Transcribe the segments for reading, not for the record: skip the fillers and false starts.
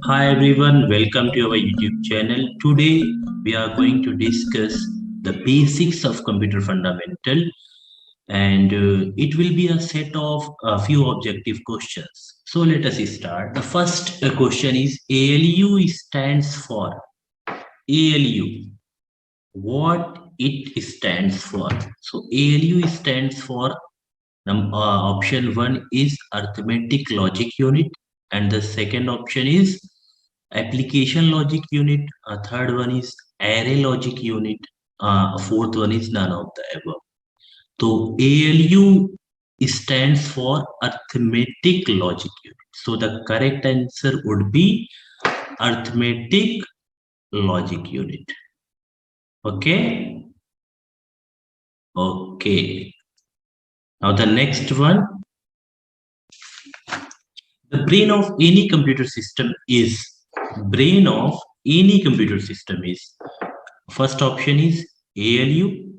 Hi everyone, welcome to our YouTube channel. Today we are going to discuss the basics of computer fundamental, and it will be a set of a few objective questions. So let us start. The first question is ALU stands for. ALU, what it stands for? So ALU stands for option one is arithmetic logic unit, and the second option is application logic unit. Third one is array logic unit. Fourth one is none of the above. So ALU stands for arithmetic logic unit. So the correct answer would be arithmetic logic unit. Okay. Okay. Now the next one. The brain of any computer system is first option is ALU,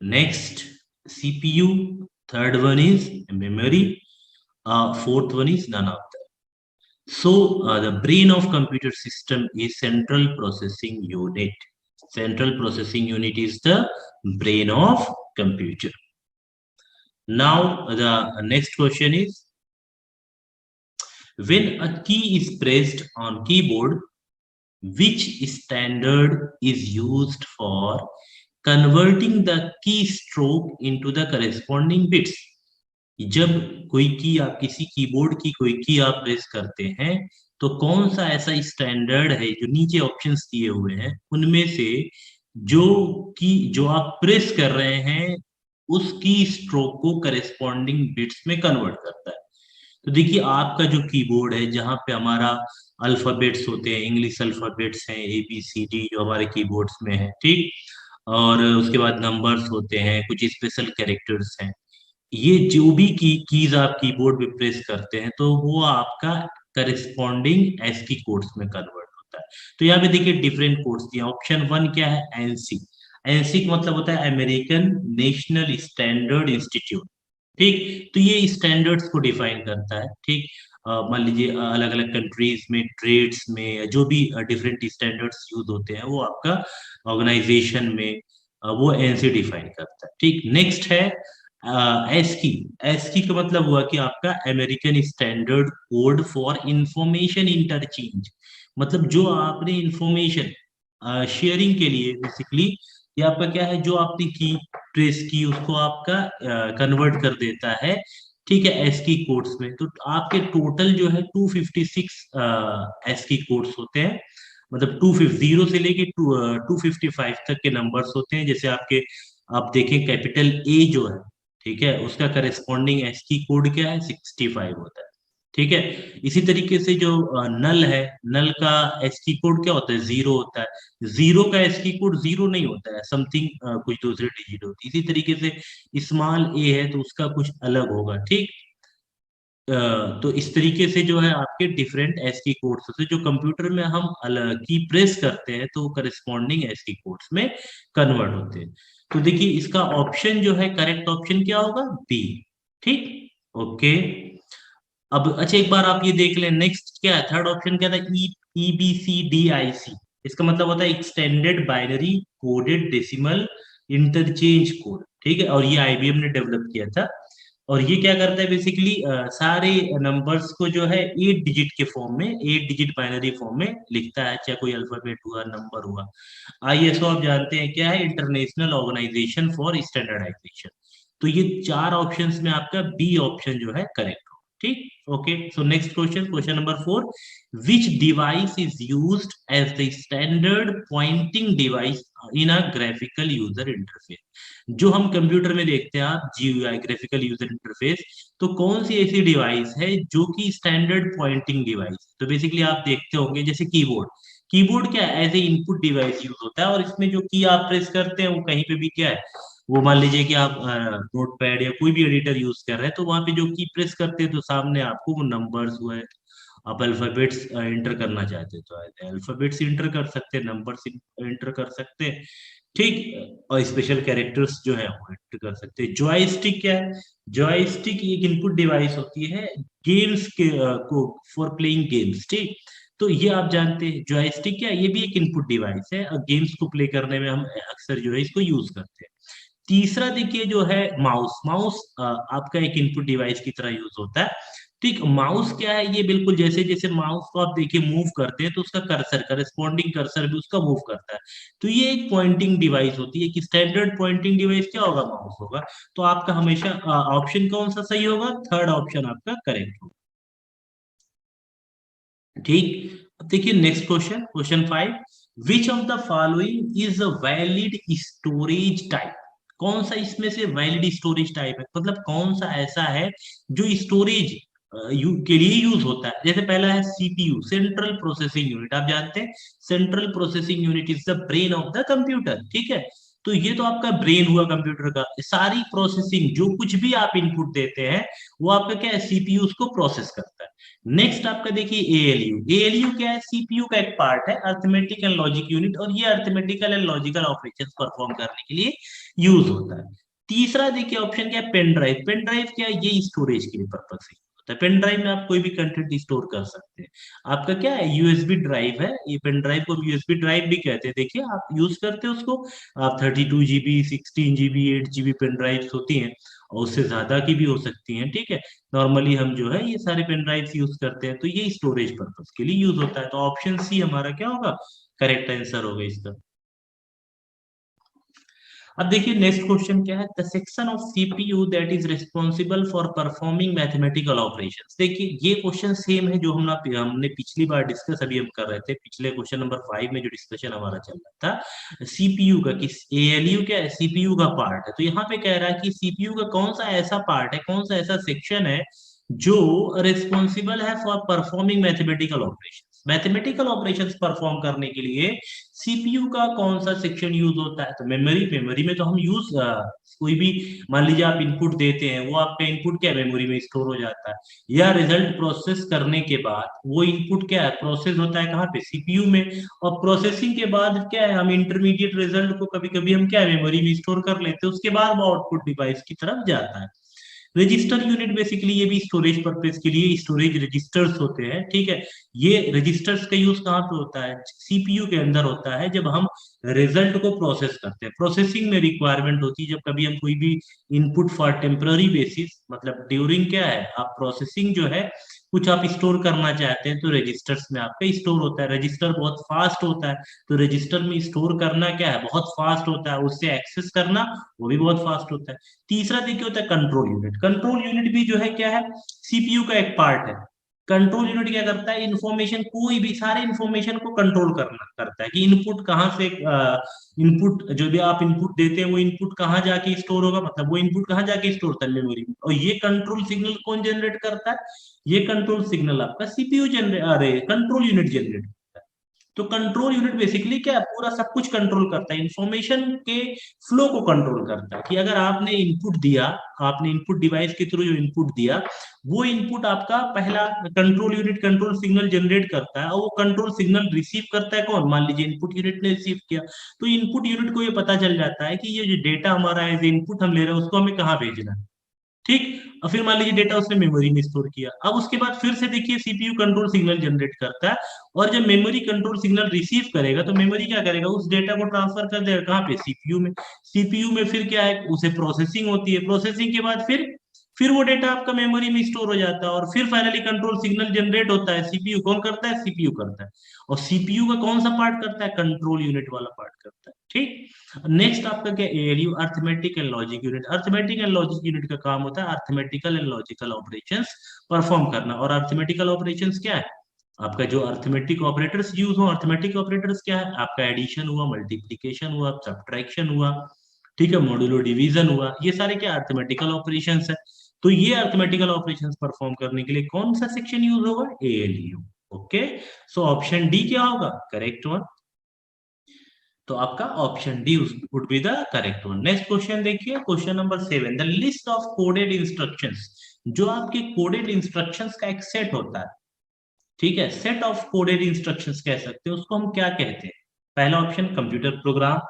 next CPU, third one is memory, fourth one is none of them. So the brain of computer system is central processing unit. Central processing unit is the brain of computer. Now the next question is, when a key is pressed on keyboard, which standard is used for converting the keystroke into the corresponding bits? जब कोई की आप किसी keyboard की कोई की आप press करते हैं तो कौन सा ऐसा स्टैंडर्ड है जो नीचे ऑप्शंस दिए हुए हैं उनमें से जो की जो आप प्रेस कर रहे हैं उस की स्ट्रोक को करेस्पॉन्डिंग बिट्स में कन्वर्ट करता है? तो देखिए आपका जो कीबोर्ड है जहाँ पे हमारा अल्फाबेट्स होते हैं, इंग्लिश अल्फाबेट्स हैं ABCD जो हमारे कीबोर्ड्स में है, ठीक। और उसके बाद नंबर्स होते हैं, कुछ स्पेशल कैरेक्टर्स हैं। ये जो भी कीज आप कीबोर्ड पे प्रेस करते हैं तो वो आपका करेस्पॉन्डिंग एस्की कोड्स में कन्वर्ट होता है। तो यहाँ पे देखिए डिफरेंट कोड्स दिए। ऑप्शन वन क्या है? एनसी। एनसी का मतलब होता है अमेरिकन नेशनल स्टैंडर्ड इंस्टीट्यूट, ठीक। तो ये स्टैंडर्ड्स को डिफाइन करता है, ठीक। मान लीजिए अलग अलग कंट्रीज में ट्रेड्स में जो भी डिफरेंट स्टैंडर्ड्स यूज होते हैं वो आपका ऑर्गेनाइजेशन में वो एनसी डिफाइन करता है, ठीक। नेक्स्ट है एस्की। एस्की का मतलब हुआ कि आपका American standard code for information interchange. मतलब जो आपने इंफॉर्मेशन शेयरिंग के लिए बेसिकली ये आपका क्या है, जो आपने की ट्रेस की उसको आपका कन्वर्ट कर देता है, ठीक है, एस्की कोड्स में। तो आपके टोटल जो है 256 एस्की कोड्स होते हैं। मतलब 250 से लेके 255 तक के नंबर्स होते हैं। जैसे आपके आप देखें कैपिटल ए जो है, ठीक है, उसका करेस्पॉन्डिंग एस्की कोड क्या है? 65 होता है, ठीक है। इसी तरीके से जो नल है, नल का एस्की कोड क्या होता है? जीरो होता है। जीरो का एस्की कोड जीरो नहीं होता है, समथिंग कुछ दूसरे डिजिट होती है। इसी तरीके से स्मॉल ए है तो उसका कुछ अलग होगा, ठीक। तो इस तरीके से जो है आपके डिफरेंट एस्की कोड्स होते हैं जो कंप्यूटर में हम अलग की प्रेस करते हैं तो करस्पॉन्डिंग एस्की कोड्स में कन्वर्ट होते हैं। तो देखिए इसका ऑप्शन जो है, करेक्ट ऑप्शन क्या होगा? बी, ठीक। ओके। अब अच्छा एक बार आप ये देख लें, नेक्स्ट क्या है? थर्ड ऑप्शन क्या था? EBCDIC। इसका मतलब होता है extended binary coded decimal interchange code, ठीक है। और ये IBM ने डेवलप किया था। और ये क्या करता है बेसिकली, सारे नंबर्स को जो है 8 डिजिट के फॉर्म में, 8 डिजिट बाइनरी फॉर्म में लिखता है, चाहे कोई अल्फाबेट हुआ, नंबर हुआ। ISO आप जानते हैं क्या है? International organization for standardization. तो ये चार ऑप्शंस में आपका बी ऑप्शन जो है करेक्ट हो, ठीक। Okay, so next question, question number 4। Which device is used as the standard pointing device in a graphical user interface? जो हम कंप्यूटर में देखते हैं आप GUI, ग्राफिकल यूजर इंटरफेस, तो कौन सी ऐसी डिवाइस है जो कि स्टैंडर्ड पॉइंटिंग डिवाइस? तो बेसिकली आप देखते होंगे जैसे कीबोर्ड। कीबोर्ड क्या है? As a input device use होता है, और इसमें जो की आप प्रेस करते हैं वो कहीं पे भी क्या है, वो मान लीजिए कि आप नोट पैड या कोई भी एडिटर यूज कर रहे हैं तो वहां पे जो की प्रेस करते हैं तो सामने आपको वो नंबर्स हुआ है। आप अल्फाबेट्स इंटर करना चाहते हैं तो अल्फाबेट्स इंटर कर सकते हैं, नंबर्स इंटर कर सकते हैं, ठीक। और स्पेशल कैरेक्टर्स जो है वो इंटर कर सकते हैं। जॉयस्टिक क्या है? जॉयस्टिक एक इनपुट डिवाइस होती है गेम्स के को फॉर प्लेइंग गेम्स, ठीक। तो ये आप जानते हैं जॉयस्टिक क्या है, ये भी एक इनपुट डिवाइस है, गेम्स को प्ले करने में हम अक्सर जो है इसको यूज करते हैं। तीसरा देखिए जो है माउस, माउस आपका एक इनपुट डिवाइस की तरह यूज होता है। ठीक, माउस क्या है, ये बिल्कुल जैसे जैसे माउस को आप देखिए मूव करते हैं तो उसका कर्सर, करस्पॉन्डिंग कर्सर भी उसका मूव करता है। तो ये एक पॉइंटिंग डिवाइस होती है कि स्टैंडर्ड पॉइंटिंग डिवाइस क्या होगा, माउस होगा। तो आपका हमेशा ऑप्शन कौन सा सही होगा, थर्ड ऑप्शन आपका करेक्ट होगा। ठीक, अब देखिए next question, question 5, which of the following is a valid storage type. कौन सा इसमें से वैलिड स्टोरेज टाइप है, मतलब कौन सा ऐसा है जो स्टोरेज के लिए यूज होता है। जैसे पहला है सीपीयू, सेंट्रल प्रोसेसिंग यूनिट, आप जानते हैं central processing unit is the brain of the computer, ठीक है। तो ये तो आपका ब्रेन हुआ कंप्यूटर का, सारी प्रोसेसिंग जो कुछ भी आप इनपुट देते हैं वो आपका क्या है, सीपीयू उसको प्रोसेस करता है। नेक्स्ट आपका देखिए एएलयू, एएलयू क्या है, सीपीयू का एक पार्ट है, अर्थमेटिक एंड लॉजिक यूनिट, और ये arithmetical and logical operations perform करने के लिए यूज होता है। तीसरा देखिए ऑप्शन क्या है, पेन ड्राइव, पेन ड्राइव क्या है, ये स्टोरेज के लिए पर्पज से होता है। पेन ड्राइव में आप कोई भी कंटेंट स्टोर कर सकते हैं। आपका क्या है, यूएसबी ड्राइव है, ये पेन ड्राइव को यूएसबी ड्राइव भी कहते हैं। देखिए आप यूज करते हैं उसको, आप 32 GB, 16 GB, 8 GB pen drive होती हैं, और उससे ज्यादा की भी हो सकती हैं, ठीक है। नॉर्मली हम जो है ये सारे पेन ड्राइव यूज करते हैं, तो ये स्टोरेज पर्पज के लिए यूज होता है। तो ऑप्शन सी हमारा क्या होगा, करेक्ट आंसर होगा इसका। अब देखिए नेक्स्ट क्वेश्चन क्या है, the section of CPU that is responsible for performing mathematical operations. देखिए ये क्वेश्चन सेम है जो हमने पिछली बार डिस्कस अभी हम कर रहे थे, पिछले क्वेश्चन नंबर 5 में जो डिस्कशन हमारा चल रहा था सीपीयू का, कि एएलयू क्या है, सीपीयू का पार्ट है। तो यहाँ पे कह रहा है कि सीपीयू का कौन सा ऐसा पार्ट है, कौन सा ऐसा सेक्शन है जो रिस्पॉन्सिबल है for performing mathematical operations. Mathematical operations perform करने के लिए सीपीयू का कौन सा सेक्शन यूज होता है। तो मेमोरी, मेमोरी में तो हम यूज कोई भी, मान लीजिए आप इनपुट देते हैं, वो आपका इनपुट क्या मेमोरी में स्टोर हो जाता है, या रिजल्ट प्रोसेस करने के बाद वो इनपुट क्या है, प्रोसेस होता है कहाँ पे, सीपीयू में। और प्रोसेसिंग के बाद क्या है, हम इंटरमीडिएट रिजल्ट को कभी कभी हम क्या मेमोरी में स्टोर कर लेते हैं, उसके बाद वो आउटपुट डिवाइस की तरफ जाता है। रजिस्टर यूनिट बेसिकली ये भी स्टोरेज पर्पज के लिए स्टोरेज रजिस्टर्स होते हैं, ठीक है। ये रजिस्टर्स का यूज कहाँ पे होता है, सीपीयू के अंदर होता है, जब हम रिजल्ट को प्रोसेस करते हैं। प्रोसेसिंग में रिक्वायरमेंट होती है जब कभी हम कोई भी इनपुट फॉर टेम्पररी बेसिस, मतलब ड्यूरिंग क्या है, आप प्रोसेसिंग जो है कुछ आप स्टोर करना चाहते हैं, तो रजिस्टर्स में आपका स्टोर होता है। रजिस्टर बहुत फास्ट होता है, तो रजिस्टर में स्टोर करना क्या है, बहुत फास्ट होता है, उससे एक्सेस करना वो भी बहुत फास्ट होता है। तीसरा देखिए होता है कंट्रोल यूनिट, कंट्रोल यूनिट भी जो है क्या है, सीपीयू का एक पार्ट है। कंट्रोल यूनिट क्या करता है, इंफॉर्मेशन, कोई भी सारे इंफॉर्मेशन को कंट्रोल करना करता है, कि इनपुट कहाँ से, इनपुट जो भी आप इनपुट देते हैं वो इनपुट कहाँ जाके स्टोर होगा, मतलब वो इनपुट कहाँ जाके स्टोर होता है, मेमोरी में। और ये कंट्रोल सिग्नल कौन जनरेट करता है, ये कंट्रोल सिग्नल आपका सीपीयू जनरेट, अरे कंट्रोल यूनिट जनरेट। तो कंट्रोल यूनिट बेसिकली क्या है, पूरा सब कुछ कंट्रोल करता है, इंफॉर्मेशन के फ्लो को कंट्रोल करता है। कि अगर आपने इनपुट दिया, आपने इनपुट डिवाइस के थ्रू जो इनपुट दिया, वो इनपुट आपका पहला control unit control signal generate करता है, और वो कंट्रोल सिग्नल रिसीव करता है कौन, मान लीजिए इनपुट यूनिट ने रिसीव किया, तो इनपुट यूनिट को ये पता चल जाता है कि ये जो डेटा हमारा एज इनपुट हम ले रहे हैं उसको हमें कहाँ भेजना है, ठीक। और फिर मान लीजिए डेटा उसने मेमोरी में स्टोर किया, अब उसके बाद फिर से देखिए सीपीयू कंट्रोल सिग्नल जनरेट करता है, और जब मेमोरी कंट्रोल सिग्नल रिसीव करेगा तो मेमोरी क्या करेगा, उस डेटा को ट्रांसफर कर देगा कहाँ पे, सीपीयू में। सीपीयू में फिर क्या है, उसे प्रोसेसिंग होती है, प्रोसेसिंग के बाद फिर वो डेटा आपका मेमोरी में स्टोर हो जाता है, और फिर फाइनली कंट्रोल सिग्नल जनरेट होता है। सीपीयू कौन करता है, सीपीयू करता है। और सीपीयू का कौन सा पार्ट करता है, कंट्रोल यूनिट वाला पार्ट करता है, ठीक। नेक्स्ट आपका क्या, ALU, arithmetic and logic unit. Arithmetic and logic unit का काम होता है arithmetical and logical operations perform करना। और अर्थमेटिकल ऑपरेशंस क्या है, आपका जो अर्थमेटिक ऑपरेटर्स यूज हो, अर्थमेटिक ऑपरेटर्स क्या है, आपका एडिशन हुआ, मल्टीप्लिकेशन हुआ, सब्ट्रैक्शन हुआ, ठीक है, मॉड्यूलो डिवीजन हुआ, ये सारे क्या अर्थमेटिकल ऑपरेशंस है। तो ये अर्थमेटिकल ऑपरेशंस परफॉर्म करने के लिए कौन सा सेक्शन यूज होगा, ALU. Okay, so option D क्या होगा, करेक्ट वन। तो आपका option D would be the correct one. Next question देखिए, question number 7, the list of coded instructions. जो आपके कोडेड इंस्ट्रक्शंस का एक सेट होता है, ठीक है, सेट ऑफ कोडेड इंस्ट्रक्शंस कह सकते हैं उसको, हम क्या कहते हैं। पहला ऑप्शन कंप्यूटर प्रोग्राम,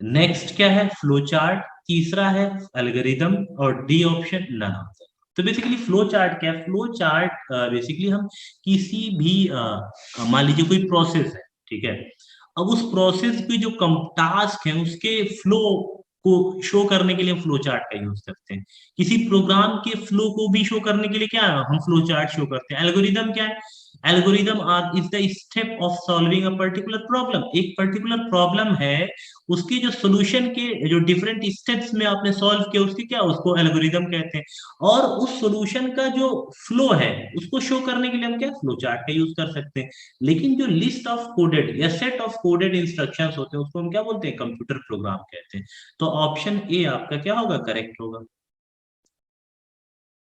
नेक्स्ट क्या है, फ्लो चार्ट, तीसरा है एल्गोरिदम, और D option none of the. तो बेसिकली फ्लो चार्ट क्या है? फ्लो चार्ट बेसिकली हम किसी भी मान लीजिए कोई प्रोसेस है, ठीक है, अब उस प्रोसेस पे जो कम टास्क है उसके फ्लो को शो करने के लिए हम फ्लो चार्ट का यूज करते हैं। किसी प्रोग्राम के फ्लो को भी शो करने के लिए क्या है? हम फ्लो चार्ट शो करते हैं। एल्गोरिदम क्या है? Algorithm are is the step of solving a particular problem. एक पर्टिकुलर प्रॉब्लम है, उसके जो सोल्यूशन के जो डिफरेंट स्टेप्स में आपने सॉल्व किया उसके क्या, उसको एल्गोरिदम कहते हैं। और उस सॉल्यूशन का जो फ्लो है उसको शो करने के लिए हम क्या, फ्लो चार्ट का यूज कर सकते हैं। लेकिन जो लिस्ट ऑफ कोडेड या सेट ऑफ कोडेड इंस्ट्रक्शंस होते हैं उसको हम क्या बोलते हैं? कंप्यूटर प्रोग्राम कहते हैं। तो ऑप्शन ए आपका क्या होगा? करेक्ट होगा।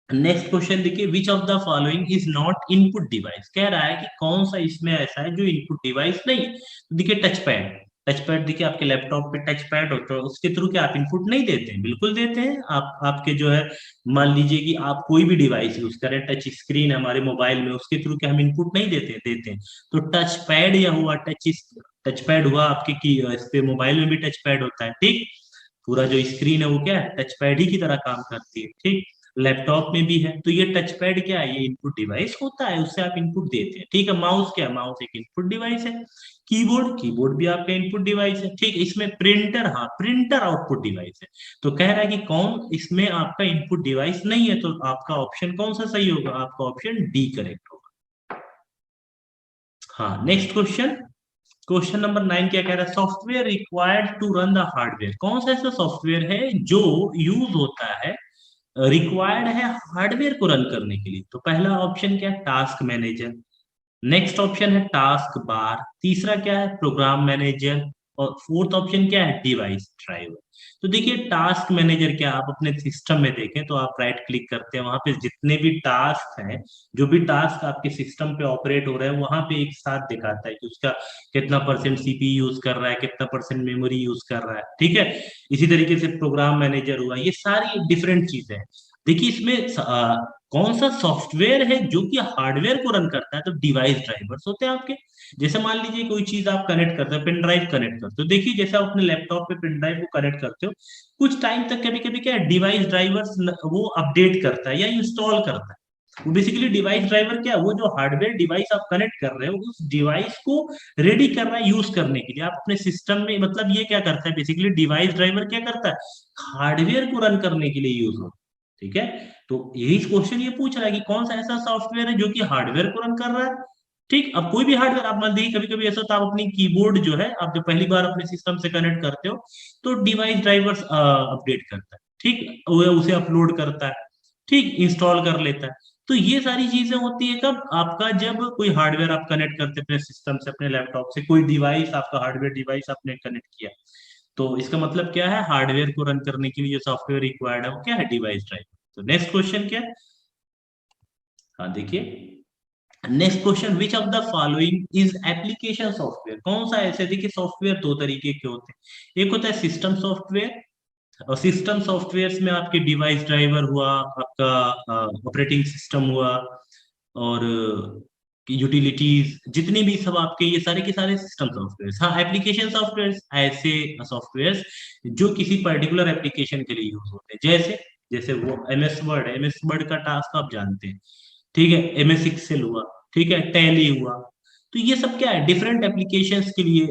नेक्स्ट क्वेश्चन देखिए, विच of the following is not input device. कह रहा है कि कौन सा इसमें ऐसा है जो इनपुट डिवाइस नहीं है। तो देखिए टच पैड, टच पैड देखिए आपके लैपटॉप पे टच पैड होता है, उसके थ्रू क्या आप इनपुट नहीं देते हैं? बिल्कुल देते हैं। आप आपके जो है, मान लीजिए कि आप कोई भी डिवाइस यूज करें, टच स्क्रीन है हमारे मोबाइल में, उसके थ्रू क्या हम इनपुट नहीं देते? देते हैं। तो टच पैड या हुआ टच पैड हुआ आपके की इस पे मोबाइल में भी टच पैड होता है, ठीक। पूरा जो स्क्रीन है वो क्या है? टच पैड ही की तरह काम करती है, ठीक। लैपटॉप में भी है। तो ये टच पैड क्या है? ये इनपुट डिवाइस होता है, उससे आप इनपुट देते हैं, ठीक है। माउस क्या है? माउस एक इनपुट डिवाइस है। कीबोर्ड, कीबोर्ड भी आपका इनपुट डिवाइस है, ठीक। इसमें प्रिंटर, हाँ प्रिंटर आउटपुट डिवाइस है। तो कह रहा है कि कौन इसमें आपका इनपुट डिवाइस नहीं है, तो आपका ऑप्शन कौन सा सही होगा? आपका ऑप्शन डी करेक्ट होगा। हाँ, नेक्स्ट क्वेश्चन, क्वेश्चन नंबर 9 क्या कह रहा है? Software required to run the hardware. कौन सा ऐसा सॉफ्टवेयर है जो यूज होता है, रिक्वायर्ड है हार्डवेयर को रन करने के लिए? तो पहला ऑप्शन क्या है? Task manager. नेक्स्ट ऑप्शन है टास्क बार। तीसरा क्या है? Program manager. और फोर्थ ऑप्शन क्या है? Device driver. तो देखिए टास्क मैनेजर क्या, आप अपने सिस्टम में देखें तो आप राइट क्लिक करते हैं, वहां पे जितने भी टास्क हैं, जो भी टास्क आपके सिस्टम पे ऑपरेट हो रहे हैं, वहां पे एक साथ दिखाता है कि उसका कितना परसेंट सीपीयू यूज कर रहा है, कितना परसेंट मेमोरी यूज कर रहा है, ठीक है। इसी तरीके से प्रोग्राम मैनेजर हुआ, ये सारी डिफरेंट चीजें हैं। देखिए इसमें कौन सा सॉफ्टवेयर है जो कि हार्डवेयर को रन करता है? तो डिवाइस ड्राइवर्स होते हैं आपके। जैसे मान लीजिए कोई चीज आप कनेक्ट करते हो, पेन ड्राइव कनेक्ट करते हो, देखिए जैसे आप अपने लैपटॉप पे पेन ड्राइव को कनेक्ट करते हो, कुछ टाइम तक कभी कभी क्या है, डिवाइस ड्राइवर्स वो अपडेट करता है या इंस्टॉल करता है। वो बेसिकली डिवाइस ड्राइवर क्या है? वो जो हार्डवेयर डिवाइस आप कनेक्ट कर रहे हो उस डिवाइस को रेडी कर रहा है यूज करने के लिए आप अपने सिस्टम में। मतलब ये क्या करता है? बेसिकली डिवाइस ड्राइवर क्या करता है? हार्डवेयर को रन करने के लिए यूज होता है, ठीक है। तो यही क्वेश्चन ये पूछ रहा है कि कौन सा ऐसा सॉफ्टवेयर है जो कि हार्डवेयर को रन कर रहा है, ठीक। अब कोई भी हार्डवेयर आप मान लीजिए, कभी कभी ऐसा होता है आप अपनी कीबोर्ड जो है, आप जब पहली बार अपने सिस्टम से कनेक्ट करते हो तो डिवाइस ड्राइवर्स अपडेट करता है, ठीक, वो उसे अपलोड करता है, ठीक, इंस्टॉल कर लेता है। तो ये सारी चीजें होती है कब? आपका जब कोई हार्डवेयर आप कनेक्ट करते हैं अपने सिस्टम से, अपने लैपटॉप से, कोई डिवाइस आपका हार्डवेयर डिवाइस आपने कनेक्ट किया, तो इसका मतलब क्या है? हार्डवेयर को रन करने के लिए जो सॉफ्टवेयर रिक्वायर्ड है वो क्या है? Device driver. तो नेक्स्ट क्वेश्चन क्या है? हाँ देखिए, next question, which of the following is application software. कौन सा ऐसे? देखिए सॉफ्टवेयर दो तरीके के होते हैं, एक होता है सिस्टम सॉफ्टवेयर, और सिस्टम सॉफ्टवेयर में आपके डिवाइस ड्राइवर हुआ, आपका ऑपरेटिंग सिस्टम हुआ, और यूटिलिटीज जितने भी सब आपके, ये सारे के सारे सिस्टम सॉफ्टवेयर। हाँ, एप्लीकेशन सॉफ्टवेयर ऐसे सॉफ्टवेयर जो किसी पर्टिकुलर एप्लीकेशन के लिए यूज होते हैं, जैसे जैसे वो एमएस वर्ड है, एमएस वर्ड का टास्क आप जानते हैं, ठीक है। एमएस एक्सेल हुआ, ठीक है, टैली हुआ। तो ये सब क्या है? डिफरेंट एप्लीकेशंस के लिए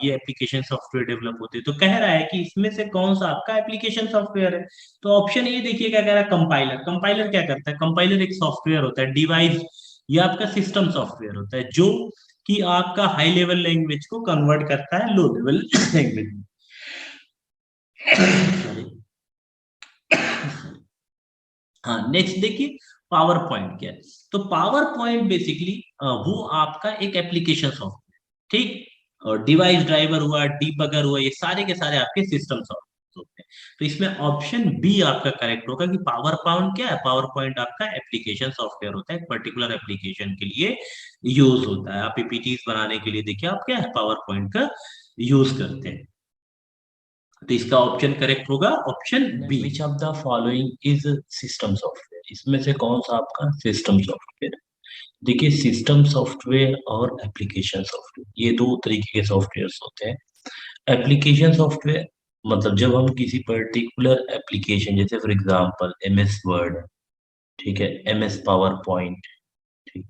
ये एप्लीकेशन सॉफ्टवेयर डेवलप होते हैं। तो कह रहा है कि इसमें से कौन सा आपका एप्लीकेशन सॉफ्टवेयर है? तो ऑप्शन ए देखिए क्या कह रहा है? कंपाइलर। कंपाइलर क्या करता है? कंपाइलर एक सॉफ्टवेयर होता है, डिवाइस या आपका सिस्टम सॉफ्टवेयर होता है, जो कि आपका हाई लेवल लैंग्वेज को कन्वर्ट करता है लो लेवल लैंग्वेज में। Sorry। हाँ, नेक्स्ट देखिए, पावर पॉइंट क्या है? तो पावर पॉइंट बेसिकली वो आपका एक एप्लीकेशन सॉफ्टवेयर, ठीक। और डिवाइस ड्राइवर हुआ, डीबगर हुआ, ये सारे के सारे आपके सिस्टम सॉफ्टवेयर होते हैं। तो इसमें ऑप्शन बी आपका करेक्ट होगा कि पावर पॉइंट क्या है? पावर पॉइंट आपका एप्लीकेशन सॉफ्टवेयर होता है, पर्टिकुलर एप्लीकेशन के लिए यूज होता है। आप पीपीटीज बनाने के लिए देखिए आप क्या है? पावर पॉइंट का यूज करते हैं। तो इसका ऑप्शन करेक्ट होगा option B. Which of the following is system software. इसमें से कौन सा आपका सिस्टम सॉफ्टवेयर है? देखिए सिस्टम सॉफ्टवेयर और एप्लीकेशन सॉफ्टवेयर ये दो तरीके के सॉफ्टवेयर होते हैं। एप्लीकेशन सॉफ्टवेयर मतलब जब हम किसी पर्टिकुलर एप्लीकेशन, जैसे फॉर एग्जांपल एमएस वर्ड, ठीक है, MS पावर पॉइंट। ठीक,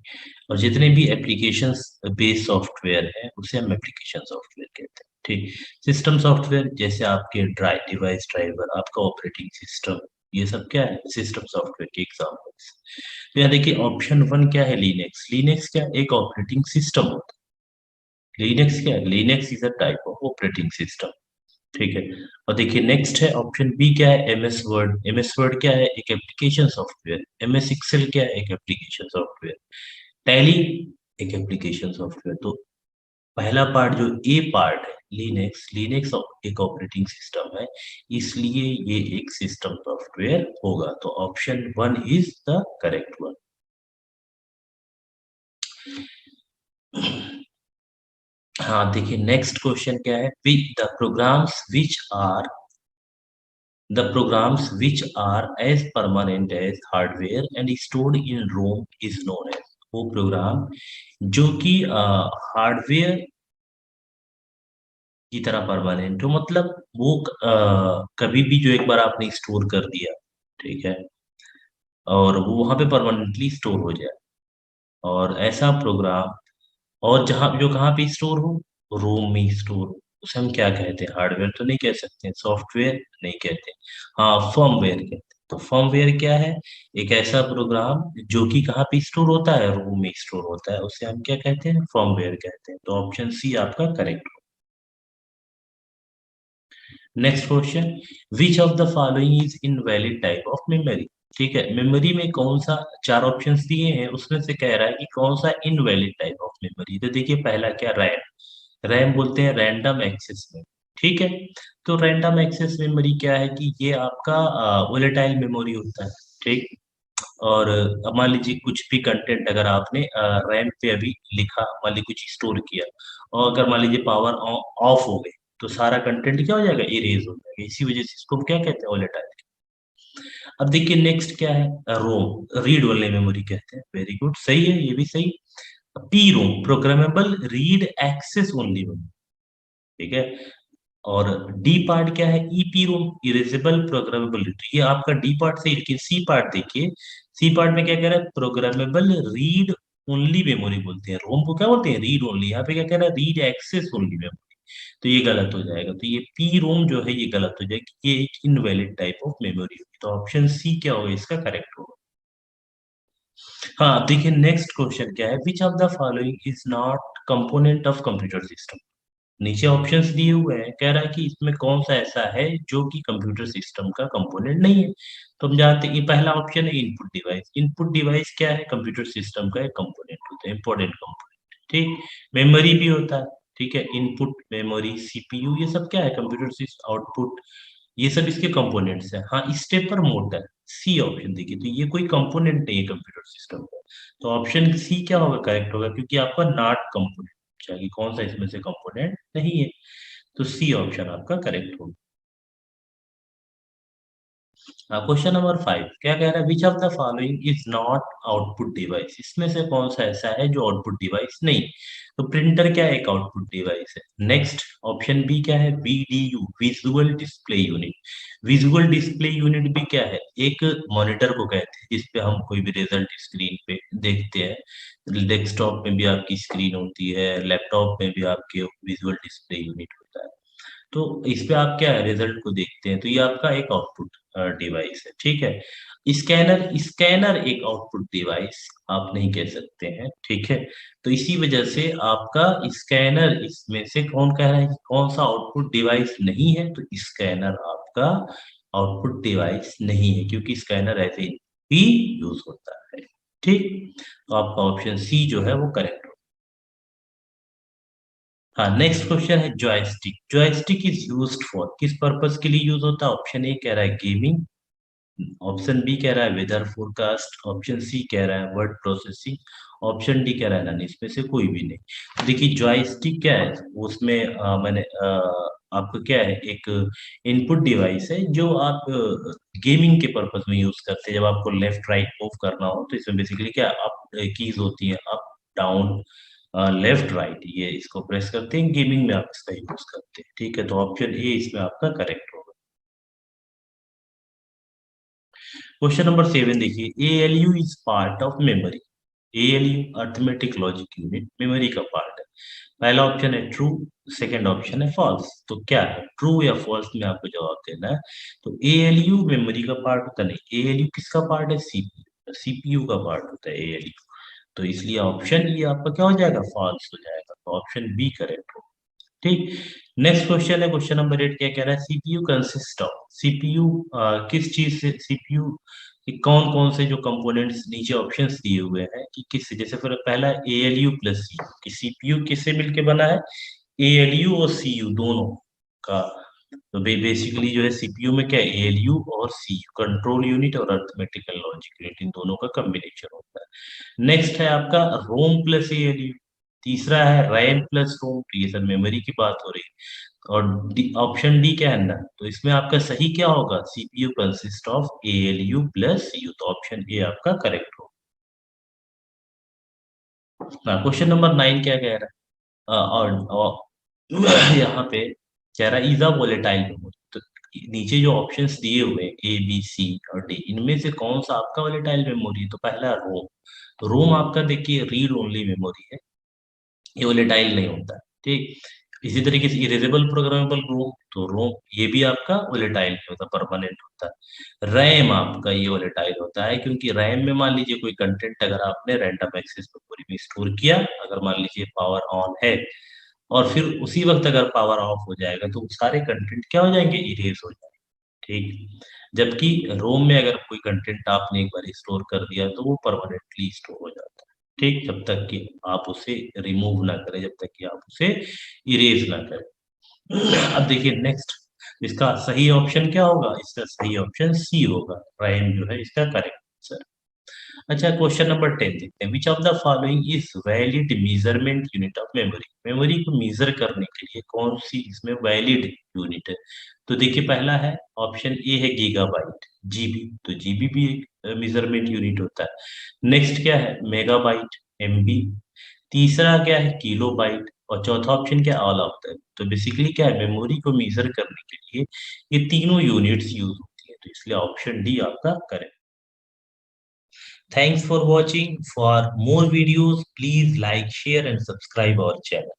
और जितने भी एप्लीकेशंस बेस्ड सॉफ्टवेयर है उसे हम एप्लीकेशन सॉफ्टवेयर कहते हैं। ठीक, सिस्टम सॉफ्टवेयर जैसे आपके डिवाइस ड्राइवर, आपका ऑपरेटिंग सिस्टम, ये सब क्या है, सिस्टम सॉफ्टवेयर के एग्जाम्पल्स। तो यहाँ देखिए ऑप्शन वन क्या है, लिनक्स। लिनक्स क्या, एक ऑपरेटिंग सिस्टम होता है। लिनक्स क्या है, Linux is a type of operating system. ठीक है, और देखिए नेक्स्ट है ऑप्शन बी क्या है, MS वर्ड। MS वर्ड क्या है, एक एप्लीकेशन सॉफ्टवेयर। MS एक्सेल क्या है, एक एप्लीकेशन सॉफ्टवेयर। टैली एक एप्लीकेशन सॉफ्टवेयर। तो पहला पार्ट जो ए पार्ट है, लिनक्स, लिनक्स एक ऑपरेटिंग सिस्टम है, इसलिए ये एक सिस्टम सॉफ्टवेयर होगा। तो option one is the correct one. हाँ देखिए नेक्स्ट क्वेश्चन क्या है, the programs which are the programs which are as permanent as hardware and stored in ROM is known as। वो प्रोग्राम जो कि हार्डवेयर की तरह परमानेंट हो, मतलब वो कभी भी जो एक बार आपने स्टोर कर दिया, ठीक है, और वो वहां पे परमानेंटली स्टोर हो जाए, और ऐसा प्रोग्राम, और जहाँ जो कहाँ पे स्टोर हो, रोम में स्टोर हो, उसे हम क्या कहते हैं, हार्डवेयर तो नहीं कह सकते, सॉफ्टवेयर नहीं कहते, हाँ फर्मवेयर कहते हैं। तो फर्मवेयर क्या है, एक ऐसा प्रोग्राम जो कि कहाँ पे स्टोर होता है, रोम में स्टोर होता है, उसे हम क्या कहते हैं, फर्मवेयर कहते हैं। तो ऑप्शन सी आपका करेक्ट हो। Next question, which of the following is invalid type of memory. ठीक है, मेमोरी में कौन सा, चार ऑप्शंस दिए हैं उसमें से कह रहा है कि कौन सा इनवैलिड टाइप ऑफ मेमोरी। तो देखिए पहला क्या, रैम। रैम बोलते हैं रैंडम एक्सेस मेमोरी। ठीक है, तो रैंडम एक्सेस मेमोरी क्या है कि ये आपका वोलेटाइल मेमोरी होता है। ठीक, और मान लीजिए कुछ भी कंटेंट अगर आपने रैम पे अभी लिखा, मान लीजिए कुछ स्टोर किया, और अगर मान लीजिए पावर ऑफ हो गई, तो सारा कंटेंट क्या हो जाएगा, इरेज हो जाएगा। इसी वजह से इसको हम क्या कहते हैं, वोलेटाइल। अब देखिए नेक्स्ट क्या है, रोम, रीड ओनली मेमोरी कहते हैं। वेरी गुड, सही है, ये भी सही। P ROM, programmable read access only memory. ठीक है, और डी पार्ट क्या है, EP ROM, erasable programmable read. ये आपका डी पार्ट सही, लेकिन सी पार्ट देखिए, सी पार्ट में क्या कह रहा है, प्रोग्रामेबल रीड ओनली मेमोरी बोलते हैं, रोम को क्या बोलते हैं, रीड ओनली। यहाँ पे क्या कह रहा है, रीड एक्सेस ओनली मेमोरी। तो ये गलत हो जाएगा, तो ये पी रोम जो है ये गलत हो जाएगी, ये एक इनवैलिड टाइप ऑफ मेमोरी होगी। तो ऑप्शन सी क्या होगा, इसका करेक्ट होगा। हाँ देखिए नेक्स्ट क्वेश्चन क्या है, विच of the following is not component of computer system. नीचे ऑप्शंस दिए हुए हैं, कह रहा है कि इसमें कौन सा ऐसा है जो कि कंप्यूटर सिस्टम का कंपोनेंट नहीं है। तो हम जानते हैं, ये पहला ऑप्शन है इनपुट डिवाइस। इनपुट डिवाइस क्या है, कंप्यूटर सिस्टम का एक कंपोनेंट होता है, इंपॉर्टेंट कंपोनेंट। ठीक, मेमोरी भी होता है। ठीक है, इनपुट मेमोरी, सीपीयू, ये सब क्या है, कंप्यूटर सिस्टम, आउटपुट, ये सब इसके कंपोनेंट्स हैं। हाँ, स्टेपर मोटर, सी ऑप्शन देखिए, तो ये कोई कंपोनेंट नहीं है कंप्यूटर सिस्टम का। तो ऑप्शन सी क्या होगा, करेक्ट होगा, क्योंकि आपका नॉट कंपोनेंट चाहिए, कौन सा इसमें से कंपोनेंट नहीं है। तो सी ऑप्शन आपका करेक्ट होगा। क्वेश्चन नंबर 5 क्या कह रहा है, विच of the following is not output device. इसमें से कौन सा ऐसा है जो आउटपुट डिवाइस नहीं। तो प्रिंटर क्या है, एक आउटपुट डिवाइस है। नेक्स्ट ऑप्शन बी क्या है, VDU, visual display unit. Visual display unit भी क्या है, एक मॉनिटर को कहते हैं जिसपे हम कोई भी रिजल्ट स्क्रीन पे देखते हैं। डेस्कटॉप में भी आपकी स्क्रीन होती है, लैपटॉप में भी आपके विजुअल डिस्प्ले यूनिट होता है। तो इस पे आप क्या है, रिजल्ट को देखते हैं, तो ये आपका एक आउटपुट डिवाइस है। ठीक है, स्कैनर, स्कैनर एक आउटपुट डिवाइस आप नहीं कह सकते हैं। ठीक है, तो इसी वजह से आपका स्कैनर, इसमें से कौन कह रहा है कि कौन सा आउटपुट डिवाइस नहीं है, तो स्कैनर आपका आउटपुट डिवाइस नहीं है, क्योंकि स्कैनर ऐसे ही यूज होता है। ठीक, तो आपका ऑप्शन सी जो है वो करेक्ट। हाँ नेक्स्ट क्वेश्चन है, joystick. Joystick is used for, किस पर्पस के लिए यूज होता है। ऑप्शन ए कह रहा है गेमिंग, ऑप्शन बी कह रहा है वेदर फोरकास्ट, ऑप्शन सी कह रहा है वर्ड प्रोसेसिंग, ऑप्शन डी कह रहा है नन, इसमें से कोई भी नहीं। तो देखिए जॉयस्टिक क्या है, उसमें आपको क्या है, एक इनपुट डिवाइस है जो आप गेमिंग के पर्पस में यूज करते हैं। जब आपको लेफ्ट राइट मूव करना हो तो इसमें बेसिकली क्या अप कीज होती है, अप डाउन लेफ्ट राइट, ये इसको प्रेस करते हैं, गेमिंग में आप इसका यूज करते हैं। ठीक है, तो ऑप्शन ए इसमें आपका करेक्ट होगा। क्वेश्चन नंबर 7 देखिए, ALU is part of memory. ALU arithmetic logic unit memory का पार्ट है। पहला ऑप्शन है ट्रू, सेकंड ऑप्शन है फॉल्स। तो क्या है, ट्रू या फॉल्स में आपको जवाब देना है। तो ALU मेमोरी का पार्ट होता नहीं, ALU किसका पार्ट है, CPU, CPU का पार्ट होता है ALU। तो इसलिए ऑप्शन ये आपका क्या हो जाएगा, फॉल्स हो जाएगा। तो ऑप्शन बी करेक्ट हो। ठीक। नेक्स्ट क्वेश्चन है, क्वेश्चन नंबर 8 क्या कह रहा है, सीपीयू कंसिस्ट ऑफ। सीपीयू किस चीज से, सीपीयू कि कौन कौन से जो कंपोनेंट्स नीचे ऑप्शंस दिए हुए हैं कि किस, जैसे फिर पहला ALU प्लस सी, कि सीपीयू किससे मिलके बना है, ALU और CU दोनों का। तो बेसिकली जो है सीपीयू में क्या है, ALU और CU, कंट्रोल यूनिट और अर्थमेटिकल लॉजिक यूनिट, इन दोनों का कॉम्बिनेशन होता है। नेक्स्ट है आपका रोम प्लस ALU। तीसरा है रैम प्लस रोम, तो ये सब मेमोरी की बात हो रही है। और ऑप्शन डी क्या है ना, तो इसमें आपका सही क्या होगा, CPU consist of ALU plus CU। तो ऑप्शन ए आपका करेक्ट होगा। हाँ, क्वेश्चन नंबर 9 क्या कह रहा है, और यहाँ पे कह रहा है इज अ वोलेटाइल मेमोरी। तो नीचे जो ऑप्शंस दिए हुए हैं A B C और D, इनमें से कौन सा आपका वोलेटाइल मेमोरी है, तो पहला रोम। तो रोम आपका देखिए रीड ओनली मेमोरी है, ये वोलेटाइल नहीं होता है। ठीक। इसी तरीके से इरेजेबल प्रोग्रामेबल रोम, तो रोम ये भी आपका वोलेटाइल नहीं होता, परमानेंट होता है। रैम आपका ये वोलेटाइल होता है, क्योंकि रैम में मान लीजिए कोई कंटेंट अगर आपने रैंडम एक्सेस मेमोरी में स्टोर किया, अगर मान लीजिए पावर ऑन है, और फिर उसी वक्त अगर पावर ऑफ हो जाएगा, तो सारे कंटेंट क्या हो जाएंगे, इरेज हो जाएंगे। ठीक। जबकि रोम में अगर कोई कंटेंट आपने एक बार स्टोर कर दिया, तो वो परमानेंटली स्टोर हो जाता है। ठीक, जब तक कि आप उसे रिमूव ना करें, जब तक कि आप उसे इरेज ना करें। अब देखिए नेक्स्ट, इसका सही ऑप्शन क्या होगा, इसका सही ऑप्शन सी होगा, रैम जो है इसका करेक्ट आंसर। अच्छा, क्वेश्चन नंबर 10 देखते हैं, विच of the following is valid measurement unit of memory. Memory को मेजर करने के लिए कौन सी इसमें वैलिड यूनिट है। तो देखिए पहला है ऑप्शन ए है गीगाबाइट, जीबी, तो जीबी भी एक मेजरमेंट यूनिट होता है। नेक्स्ट क्या है, मेगाबाइट, MB। तीसरा क्या है, किलोबाइट। और चौथा ऑप्शन क्या, ऑल होता है। तो बेसिकली क्या है, मेमोरी को मेजर करने के लिए ये तीनों यूनिट्स यूज होती है, तो इसलिए ऑप्शन डी आपका correct. Thanks for watching. For more videos, please like, share and subscribe our channel.